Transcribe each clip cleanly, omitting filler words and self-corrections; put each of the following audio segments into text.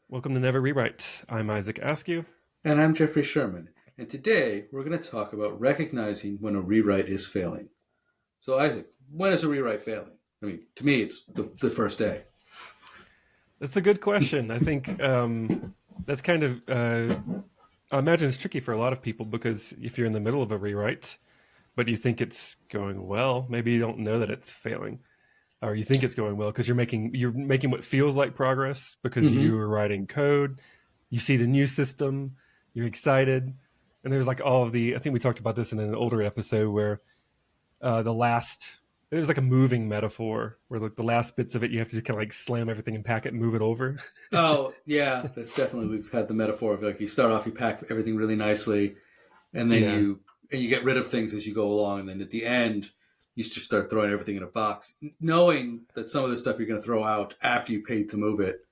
Welcome to Never Rewrite. I'm Isaac Askew. And I'm Jeffrey Sherman. And today we're going to talk about recognizing when a rewrite is failing. So, Isaac, when is a rewrite failing? I mean, to me, it's the first day. That's a good question. I think that's kind of, I imagine it's tricky for a lot of people because if you're in the middle of a rewrite, but you think it's going well, maybe you don't know that it's failing, or you think it's going well because you're making what feels like progress because Mm-hmm. you are writing code, you see the new system, you're excited, and there's like all of the. I think we talked about this in an older episode where the last it was like a moving metaphor where like the last bits of it you have to just kind of like slam everything and pack it and move it over. Oh, yeah, that's definitely, we've had the metaphor of like you start off, you pack everything really nicely, and then Yeah, you get rid of things as you go along, and then at the end, you just start throwing everything in a box, knowing that some of the stuff you're going to throw out after you paid to move it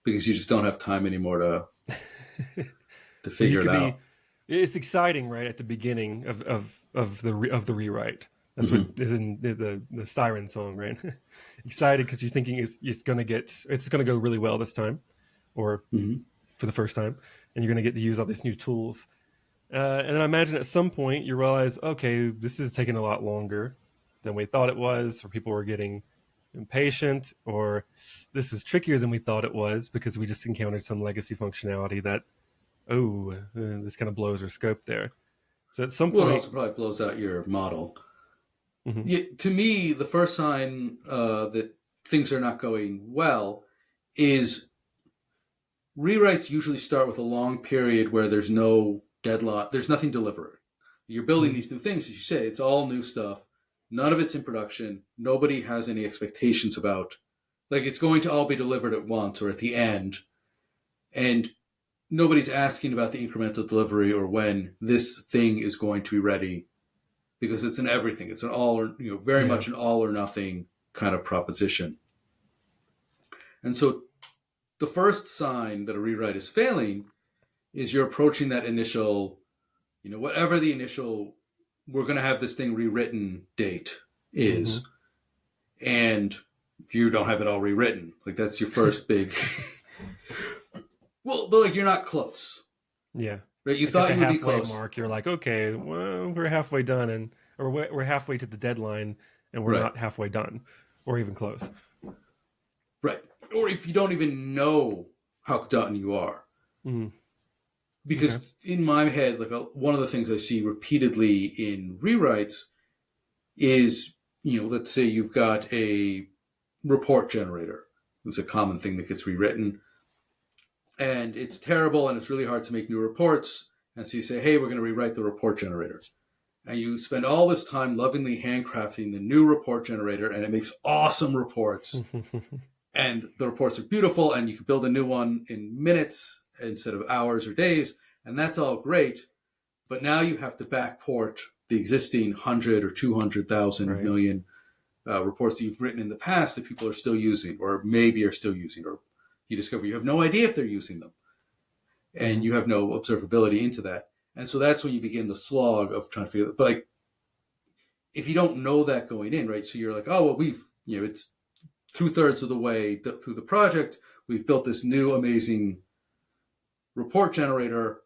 because you just don't have time anymore to so you figure it could be. out. It's exciting right at the beginning of the rewrite. That's what Mm-hmm. is in the siren song, right? Excited because you're thinking it's gonna go really well this time, or Mm-hmm. for the first time, and you're gonna get to use all these new tools. And then I imagine at some point you realize, okay, this is taking a lot longer than we thought it was, or people were getting impatient, or this was trickier than we thought it was because we just encountered some legacy functionality that, this kind of blows our scope there. So at some Well, it point, also probably blows out your model. mhm, Yeah, to me, the first sign that things are not going well is rewrites usually start with a long period where there's no deadline, there's nothing delivered. You're building mhm, these new things, as you say, it's all new stuff. None of it's in production. Nobody has any expectations about, like, it's going to all be delivered at once or at the end. And nobody's asking about the incremental delivery or when this thing is going to be ready because it's an everything. It's an all or, very yeah, much an all or nothing kind of proposition. And so the first sign that a rewrite is failing is you're approaching that initial, whatever the initial, we're going to have this thing rewritten date is, mhm, and you don't have it all rewritten. Like that's your first big, well, but like you're not close, yeah. right? You Like at thought the you would be halfway close, mark, you're like, okay, well, we're halfway done, and or we're halfway to the deadline, and we're right? not halfway done, or even close. Right. Or if you don't even know how done you are, Mm, okay. because in my head, like one of the things I see repeatedly in rewrites is, let's say you've got a report generator. It's a common thing that gets rewritten, and it's terrible, and it's really hard to make new reports. And so you say, "Hey, we're going to rewrite the report generator," and you spend all this time lovingly handcrafting the new report generator, and it makes awesome reports, and the reports are beautiful, and you can build a new one in minutes instead of hours or days, and that's all great. But now you have to backport the existing 100 or 200,000 Right. million reports that you've written in the past that people are still using, or maybe are still using, or you discover you have no idea if they're using them, and Hmm. you have no observability into that. And so that's when you begin the slog of trying to figure. But like, if you don't know that going in, right? So you're like, oh well, it's 2/3 of the way through the project. We've built this new amazing report generator,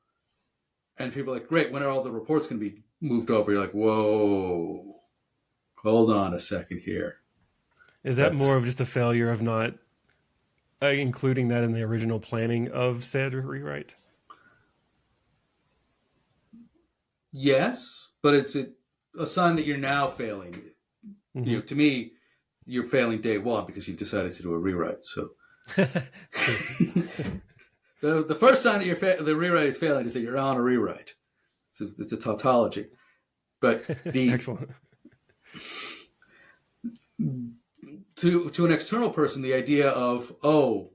and people are like, great. When are all the reports going to be moved over? You're like, whoa, hold on a second here. Is that more That's of just a failure of not including that in the original planning of said rewrite? yes, but it's a sign that you're now failing. Hmm. To me, you're failing day one because you've decided to do a rewrite. So True. the first sign that the rewrite is failing is that you're on a rewrite. It's a tautology. But the Excellent. to an external person, the idea of, oh,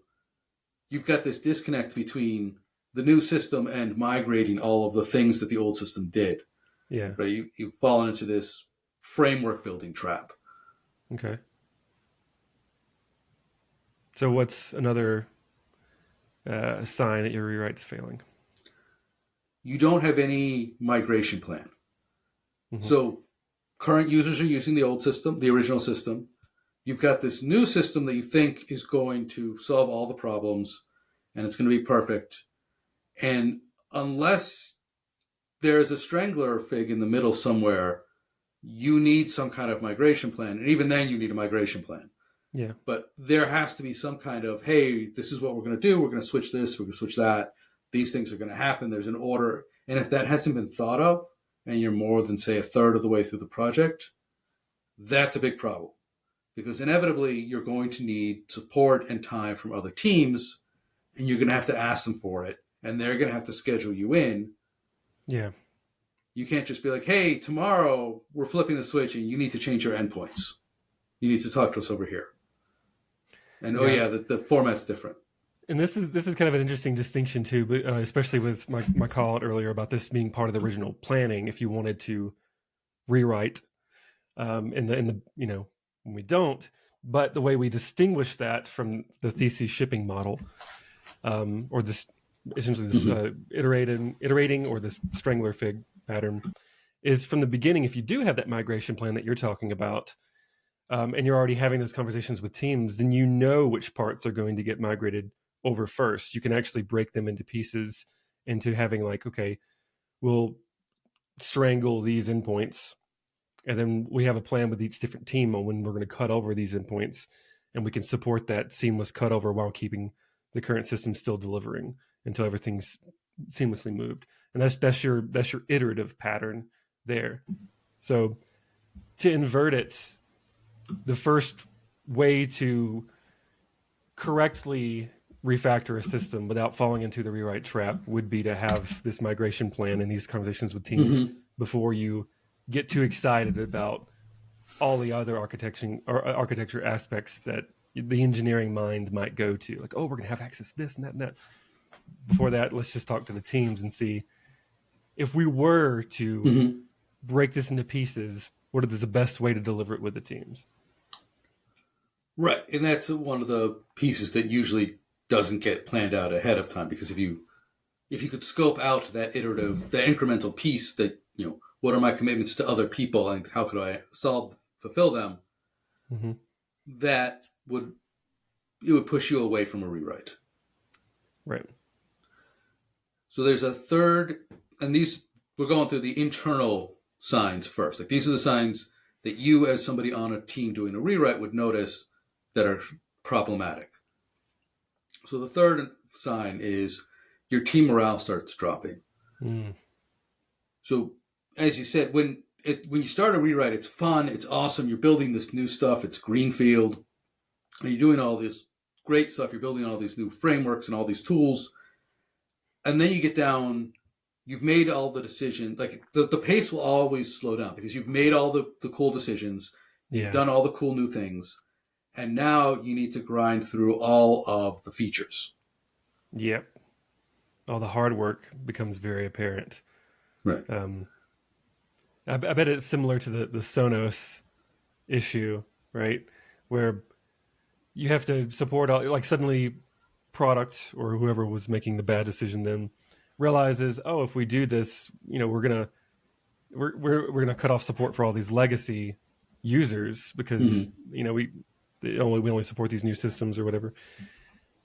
you've got this disconnect between the new system and migrating all of the things that the old system did. Yeah. Right? You've fallen into this framework building trap. Okay. So what's another sign that your rewrite's failing? You don't have any migration plan. Hmm. So current users are using the old system, the original system. You've got this new system that you think is going to solve all the problems, and it's going to be perfect. And unless there's a strangler fig in the middle somewhere, you need some kind of migration plan. And even then, you need a migration plan. Yeah. But there has to be some kind of, hey, this is what we're going to do. We're going to switch this. We're going to switch that. These things are going to happen. There's an order. And if that hasn't been thought of, and you're more than, say, a third of the way through the project, that's a big problem. Because inevitably, you're going to need support and time from other teams, and you're going to have to ask them for it. And they're going to have to schedule you in. Yeah. You can't just be like, hey, tomorrow we're flipping the switch and you need to change your endpoints. You need to talk to us over here. And the format's different. And this is kind of an interesting distinction too, but especially with my call out earlier about this being part of the original planning. If you wanted to rewrite in the when we don't, but the way we distinguish that from the thesis shipping model, or this essentially this iterating or this strangler fig pattern, is from the beginning. If you do have that migration plan that you're talking about, and you're already having those conversations with teams, then you know which parts are going to get migrated over first. You can actually break them into pieces into having like, okay, we'll strangle these endpoints, and then we have a plan with each different team on when we're going to cut over these endpoints, and we can support that seamless cutover while keeping the current system still delivering until everything's seamlessly moved. And that's your iterative pattern there. So to invert it, the first way to correctly refactor a system without falling into the rewrite trap would be to have this migration plan and these conversations with teams before you get too excited about all the other architecture aspects that the engineering mind might go to. Like, oh, we're going to have access to this and that and that. Before that, let's just talk to the teams and see if we were to break this into pieces, what is the best way to deliver it with the teams? Right. And that's one of the pieces that usually doesn't get planned out ahead of time, because if you could scope out that iterative, that incremental piece that, what are my commitments to other people and how could I fulfill them, it would push you away from a rewrite. Right. So there's a third, and we're going through the internal signs first. Like, these are the signs that you as somebody on a team doing a rewrite would notice that are problematic. So the third sign is your team morale starts dropping. So as you said, when you start a rewrite, it's fun, it's awesome, you're building this new stuff, it's greenfield, and you're doing all this great stuff, you're building all these new frameworks and all these tools, and then you get down, you've made all the decisions, like the pace will always slow down because you've made all the cool decisions, you've done all the cool new things, and now you need to grind through all of the features. Yep. All the hard work becomes very apparent. Right. I bet it's similar to the Sonos issue, right? Where you have to support like suddenly product or whoever was making the bad decision then realizes, oh, if we do this, we're gonna cut off support for all these legacy users because we only support these new systems or whatever.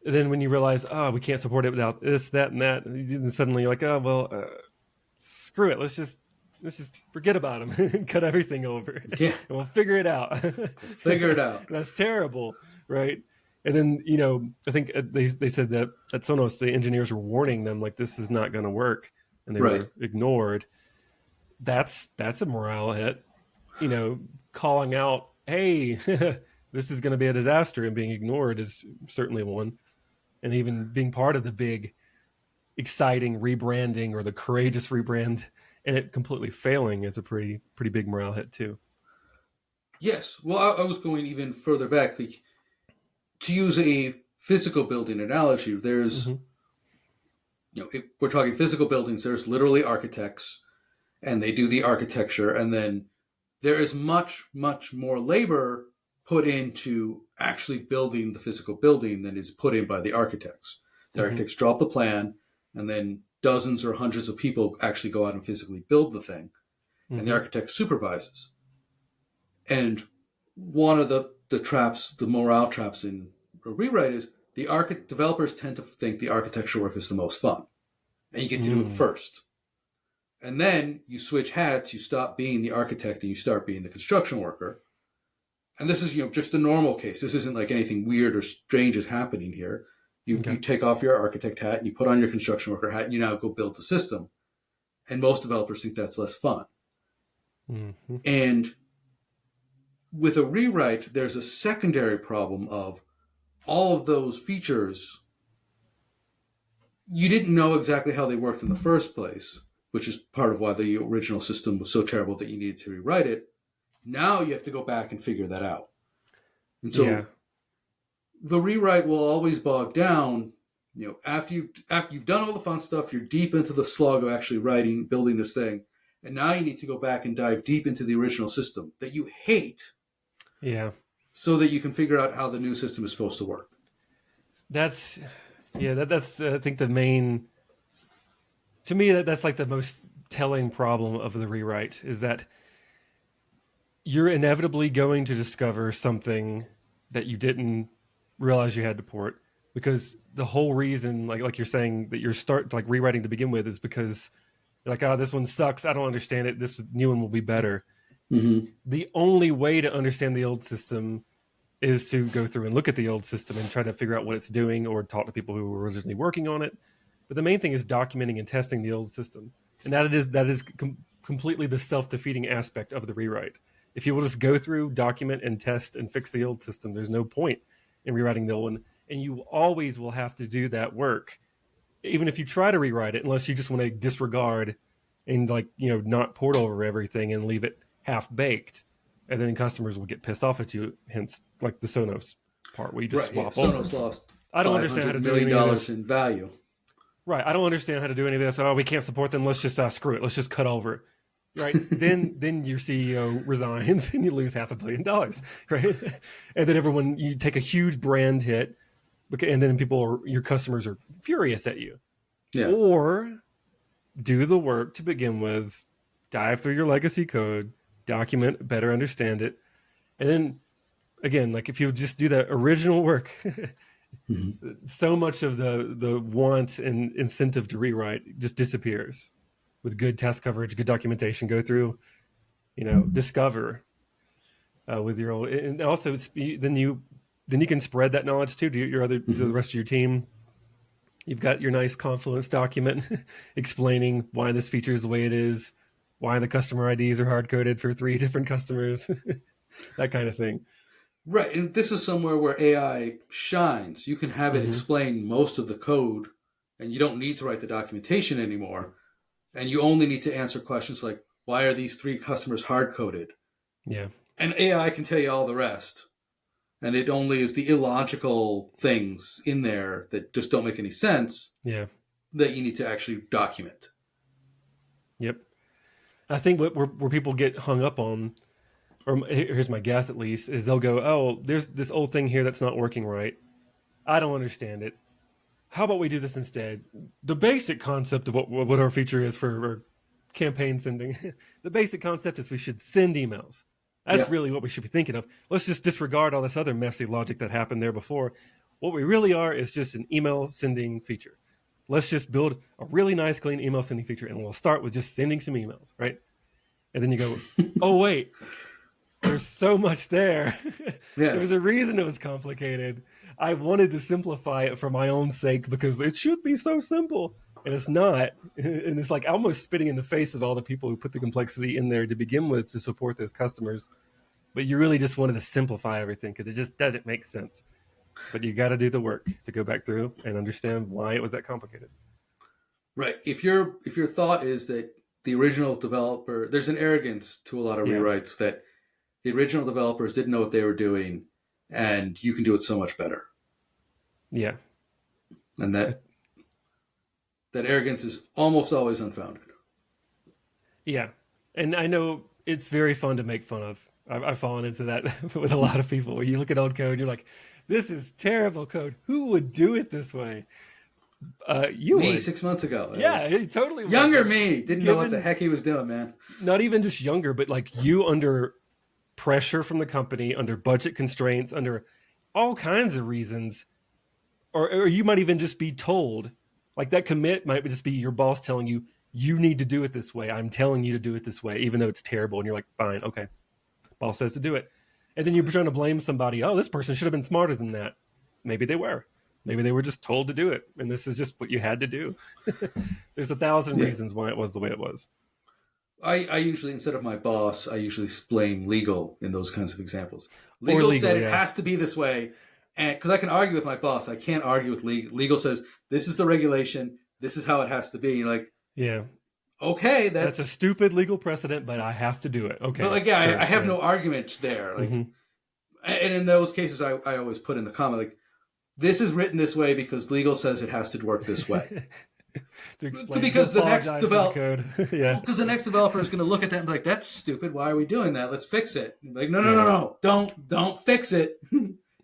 And then when you realize, we can't support it without this, that, and that, and suddenly you're like, screw it, let's just forget about them and cut everything over. Yeah, and we'll figure it out. That's terrible, right? And then I think they said that at Sonos the engineers were warning them like this is not going to work, and they were ignored. That's a morale hit. Calling out, hey, this is going to be a disaster, and being ignored is certainly one. And even being part of the big, exciting rebranding or the courageous rebrand, and it completely failing is a pretty big morale hit too. Yes. Well, I was going even further back. Like, to use a physical building analogy, there's, if we're talking physical buildings, there's literally architects, and they do the architecture, and then there is much, much more labor put into actually building the physical building than is put in by the architects. The architects drop the plan, and then dozens or hundreds of people actually go out and physically build the thing, and the architect supervises. And one of the traps, the morale traps in a rewrite is developers tend to think the architecture work is the most fun, and you get to do it first. And then you switch hats, you stop being the architect and you start being the construction worker. And this is, just the normal case. This isn't like anything weird or strange is happening here. You take off your architect hat and you put on your construction worker hat and you now go build the system. And most developers think that's less fun. Mm-hmm. And with a rewrite, there's a secondary problem of all of those features. You didn't know exactly how they worked in the first place, which is part of why the original system was so terrible that you needed to rewrite it. Now you have to go back and figure that out. And so the rewrite will always bog down. After you've done all the fun stuff, you're deep into the slog of actually building this thing. And now you need to go back and dive deep into the original system that you hate. Yeah. So that you can figure out how the new system is supposed to work. That's I think the main, to me, that's like the most telling problem of the rewrite is that you're inevitably going to discover something that you didn't realize you had to port, because the whole reason, like you're saying, that you're rewriting to begin with is because you're like, this one sucks, I don't understand it, this new one will be better. Mm-hmm. The only way to understand the old system is to go through and look at the old system and try to figure out what it's doing or talk to people who were originally working on it. But the main thing is documenting and testing the old system. And that is completely the self-defeating aspect of the rewrite. If you will just go through, document, and test and fix the old system, there's no point in rewriting the old one. And you always will have to do that work, even if you try to rewrite it, unless you just want to disregard and not port over everything and leave it half-baked. And then customers will get pissed off at you, hence like the Sonos part where you just swap over. Sonos lost $500 million in value. Right. I don't understand how to do any of this. We can't support them. Let's just screw it. Let's just cut over. Right. then your CEO resigns and you lose $500 million. Right. And then you take a huge brand hit, and then your customers are furious at you. Yeah. Or do the work to begin with, dive through your legacy code, document, better understand it. And then again, like if you just do that original work, mm-hmm. so much of the want and incentive to rewrite just disappears. With good test coverage, good documentation, go through, discover with your old, and also then you can spread that knowledge too to mm-hmm. to the rest of your team. You've got your nice Confluence document explaining why this feature is the way it is, why the customer IDs are hard-coded for 3 different customers, that kind of thing. Right, and this is somewhere where AI shines. You can have it mm-hmm. explain most of the code, and you don't need to write the documentation anymore. And you only need to answer questions like, why are these 3 customers hard-coded? Yeah. And AI can tell you all the rest. And it only is the illogical things in there that just don't make any sense that you need to actually document. Yep. I think where people get hung up on, or here's my guess at least, is they'll go, there's this old thing here that's not working right. I don't understand it. How about we do this instead? The basic concept of what our feature is for our campaign sending, the basic concept is we should send emails. That's really what we should be thinking of. Let's just disregard all this other messy logic that happened there before. What we really are is just an email sending feature. Let's just build a really nice, clean email sending feature, and we'll start with just sending some emails, right? And then you go, oh, wait, there's so much there. Yes. There's a reason it was complicated. I wanted to simplify it for my own sake because it should be so simple, and it's not. And it's like almost spitting in the face of all the people who put the complexity in there to begin with to support those customers. But you really just wanted to simplify everything because it just doesn't make sense. But you got to do the work to go back through and understand why it was that complicated. Right. If your thought is that the original developer, there's an arrogance to a lot of rewrites that the original developers didn't know what they were doing, and you can do it so much better. Yeah. And that arrogance is almost always unfounded. Yeah. And I know it's very fun to make fun of. I've fallen into that with a lot of people where you look at old code and you're like, this is terrible code. Who would do it this way? You me would. 6 months ago. Yeah, he totally would. Younger me. Didn't know what the heck he was doing, man. Not even just younger, but like you under pressure from the company, under budget constraints, under all kinds of reasons, or you might even just be told, like that commit might just be your boss telling you, you need to do it this way. I'm telling you to do it this way, even though it's terrible. And you're like, fine, okay. Boss says to do it. And then you're trying to blame somebody. Oh, this person should have been smarter than that. Maybe they were. Maybe they were just told to do it. And this is just what you had to do. There's 1,000 reasons why it was the way it was. I usually, instead of my boss, I usually blame legal in those kinds of examples. Legal said it has to be this way. And because I can argue with my boss, I can't argue with legal. Legal says, this is the regulation. This is how it has to be. And you're like, yeah. Okay, that's a stupid legal precedent, but I have to do it. Okay. But like, yeah, sure, I have no argument there. Like, and in those cases, I always put in the comment, like, this is written this way because legal says it has to work this way. Because the next developer, because the next developer is going to look at that and be like, "That's stupid. Why are we doing that? Let's fix it." Like, no, don't fix it.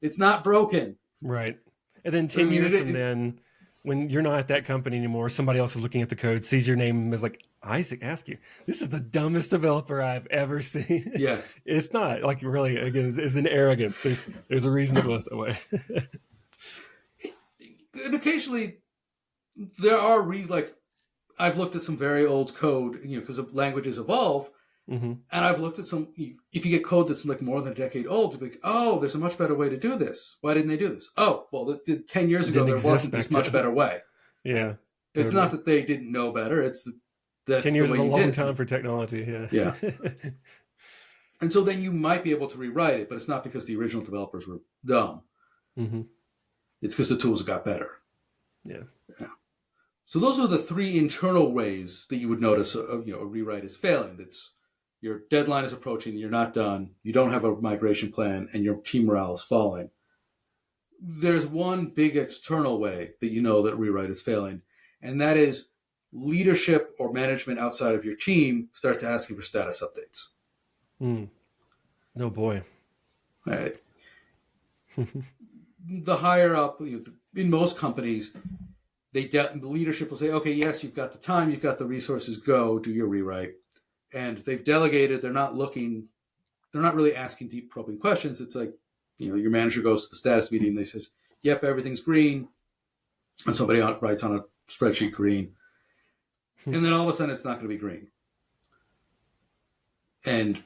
It's not broken. Right. And then 10 years from then, when you're not at that company anymore, somebody else is looking at the code, sees your name, and is like, "Isaac Askew, this is the dumbest developer I've ever seen." Yes, it's not like really. Again, it's an arrogance. There's a reason it was that way. And occasionally, there are reasons. Like, I've looked at some very old code, because languages evolve, and I've looked at some. If you get code that's like more than a decade old, to be like, oh, there's a much better way to do this. Why didn't they do this? Oh, well, 10 years ago there wasn't this much better way. Yeah, it's not that they didn't know better. It's that's 10 years is a long time for technology. Yeah. And so then you might be able to rewrite it, but it's not because the original developers were dumb. It's because the tools got better. Yeah. So those are the 3 internal ways that you would notice a rewrite is failing. That's your deadline is approaching, you're not done, you don't have a migration plan, and your team morale is falling. There's one big external way that you know that rewrite is failing, and that is leadership or management outside of your team starts asking for status updates. Oh boy. All right. The higher up, in most companies, the leadership will say, okay, yes, you've got the time, you've got the resources, go do your rewrite. And they've delegated, they're not really asking deep probing questions. It's like, your manager goes to the status meeting and they says, yep, everything's green. And somebody writes on a spreadsheet green. And then all of a sudden it's not going to be green. And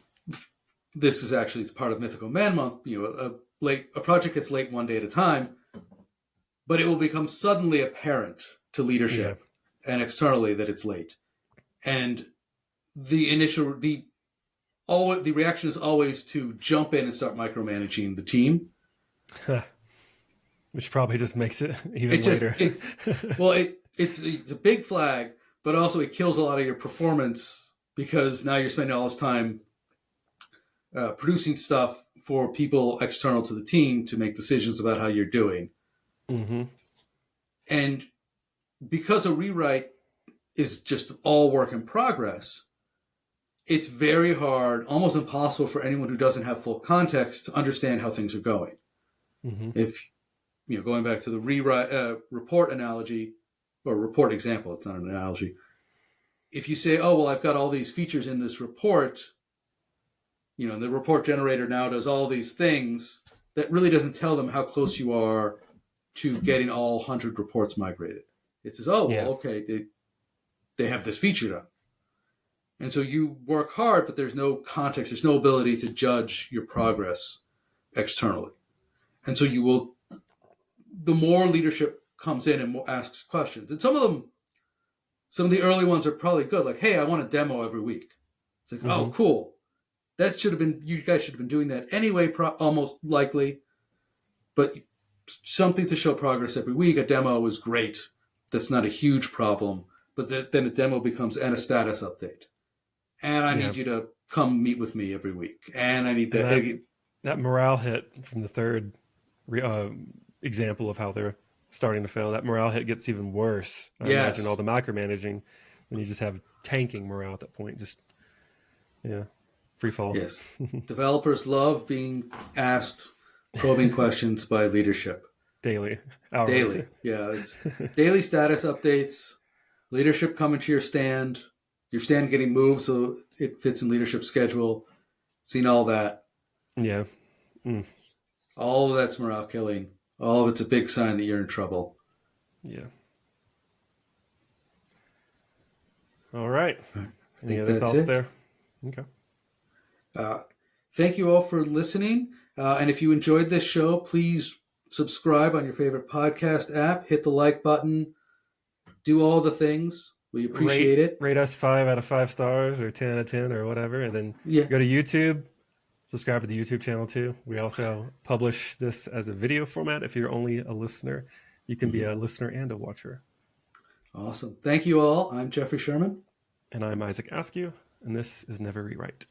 this is actually, it's part of Mythical Man Month. A project gets late one day at a time, but it will become suddenly apparent to leadership and externally that it's late. And the reaction is always to jump in and start micromanaging the team. Which probably just makes it even later. It's a big flag, but also it kills a lot of your performance because now you're spending all this time producing stuff for people external to the team to make decisions about how you're doing. And because a rewrite is just all work in progress, it's very hard, almost impossible for anyone who doesn't have full context to understand how things are going. If, going back to the rewrite report analogy, or report example, it's not an analogy. If you say, oh, well, I've got all these features in this report, and the report generator now does all these things, that really doesn't tell them how close you are to getting all 100 reports migrated. It says, oh, well, okay, they have this feature done. And so you work hard, but there's no context, there's no ability to judge your progress externally. And so the more leadership comes in and asks questions. And some of the early ones are probably good, like, hey, I want a demo every week. It's like, oh, cool. You guys should have been doing that anyway, almost likely. But something to show progress every week, a demo is great. That's not a huge problem. But then a demo becomes a status update. And I need you to come meet with me every week. And I need that morale hit from the third example of how they're starting to fail. That morale hit gets even worse. I imagine all the micromanaging when you just have tanking morale at that point. Just, free fall. Yes. Developers love being asked probing questions by leadership. Daily. Daily. Yeah. It's daily status updates, leadership coming to your stand getting moved so it fits in leadership schedule. Seen all that. Yeah. All of that's morale killing. all of it's a big sign that you're in trouble. Yeah. All right. I Any think other that's thoughts it. there? Okay. Uh, Thank you all for listening. And if you enjoyed this show, please subscribe on your favorite podcast app, hit the like button, do all the things. We appreciate it. Rate us 5 out of 5 stars or 10 out of 10 or whatever. And then Yeah. go to YouTube, subscribe to the YouTube channel too. We also publish this as a video format. If you're only a listener, you can be a listener and a watcher. Awesome. Thank you all. I'm Jeffrey Sherman. And I'm Isaac Askew, and this is Never Rewrite.